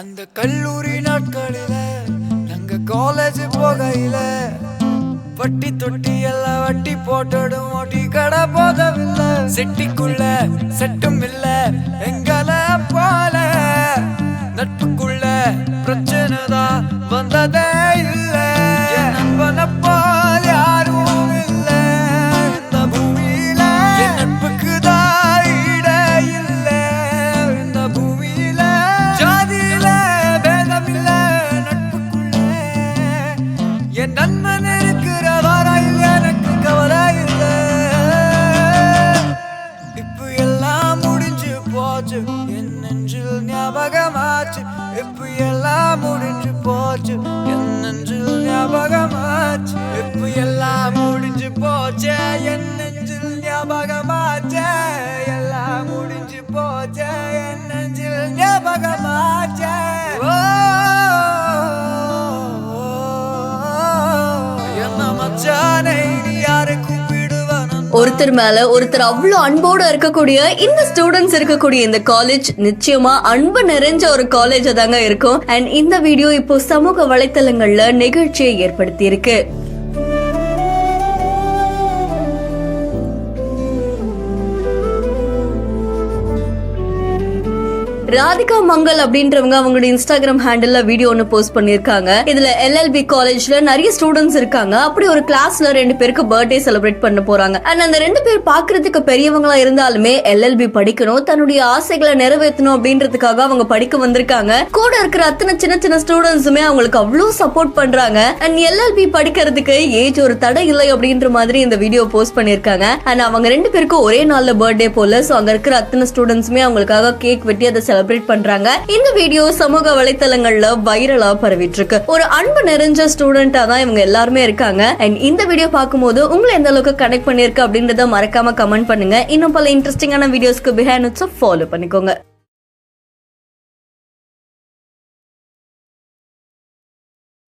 அந்த கல்லூரி நாட்களில நாங்க காலேஜ் போகையில வட்டி தொட்டி எல்லாம் வட்டி போட்டடும் ஓட்டி கடை போதவில்லை செட்டிக்குள்ள செட்டும் இல்ல எங்களை போல நட்புக்குள்ள பிரச்சனை தான் வந்ததே இல்ல நண்பனை போல் யாரும் இல்ல இந்த பூமியில நட்புக்கு தான் ஈட இல்ல இந்த பூமியில ஜாதியில பேதம் இல்ல நட்புக்குள்ள என் நண்பன் இருக்கிற வரையில் எனக்கு கவலை இல்ல இப்ப எல்லாம் முடிஞ்சு போச்சு என் நெஞ்சில் ஞாபகமாச்சு இப்ப எல்லாம் முடிஞ்சு போச்சு என் நெஞ்சில் ஞாபகமாச்சு இப்ப எல்லாம் முடிஞ்சு போச்சு என் நெஞ்சில் ஞாபகமாச்சு எல்லாம் முடிஞ்சு போச்சு என் நெஞ்சில் ஞாபகமாச்சு என்ன மச்சானை நீ யாரை ஒருத்தர் மேல ஒருத்தர் அவ்வளவு அன்போட இருக்கக்கூடிய இந்த ஸ்டூடெண்ட்ஸ் இருக்கக்கூடிய இந்த காலேஜ் நிச்சயமா அன்பு நிறைஞ்ச ஒரு காலேஜ் தாங்க இருக்கும். அண்ட் இந்த வீடியோ இப்போ சமூக வலைத்தளங்கள்ல நிகழ்ச்சியை ஏற்படுத்தி இருக்கு. ராதிகா மங்கள் அப்படின்றவங்க அவங்களோட இன்ஸ்டாகிராம் ஹேண்டில்ல வீடியோ ஒன்னு போஸ்ட் பண்ணிருக்காங்க. இதுல LLB காலேஜ்ல நிறைய ஸ்டூடெண்ட்ஸ் இருக்காங்க. அப்படி ஒரு கிளாஸ்ல 2 பேருக்கு பர்த்டே செலிப்ரேட் பண்ண போறாங்க. அண்ட் அந்த 2 பேர் பாக்குறதுக்கு பெரியவங்களா இருந்தாலுமே LLB படிக்கணும், தன்னுடைய ஆசைகளை நிறைவேற்றணும் அப்படின்றதுக்காக அவங்க படிக்க வந்திருக்காங்க. கூட இருக்கிற அத்தனை சின்ன சின்ன ஸ்டூடெண்ட்ஸுமே அவங்களுக்கு அவ்வளவு சப்போர்ட் பண்றாங்க. அண்ட் LLB படிக்கிறதுக்கு ஏஜ் ஒரு தடை இல்லை அப்படின்ற மாதிரி இந்த வீடியோ போஸ்ட் பண்ணிருக்காங்க. அண்ட் அவங்க 2 பேருக்கும் ஒரே நாள்ல பர்த்டே போல. சோ அங்க இருக்கிற அத்தனை ஸ்டூடெண்ட்ஸுமே அவங்களுக்காக கேக் வெட்டி அதை செலிப்ரேட் பண்றாங்க. இந்த வீடியோ சமூக வலைத்தளங்கள்ல வைரலா பரவிட்டு இருக்கு. ஒரு அன்பு நிறைஞ்ச ஸ்டூடெண்டா தான் இவங்க எல்லாருமே இருக்காங்க. அண்ட் இந்த வீடியோ பார்க்கும்போது உங்களை எந்த அளவுக்கு கனெக்ட் பண்ணிருக்கு அப்படின்றத மறக்காம கமெண்ட் பண்ணுங்க. இன்னும் பல இன்ட்ரெஸ்டிங்கான வீடியோஸ்க்கு பிஹைண்ட் இட்ஸ் ஃபாலோ பண்ணிக்கோங்க.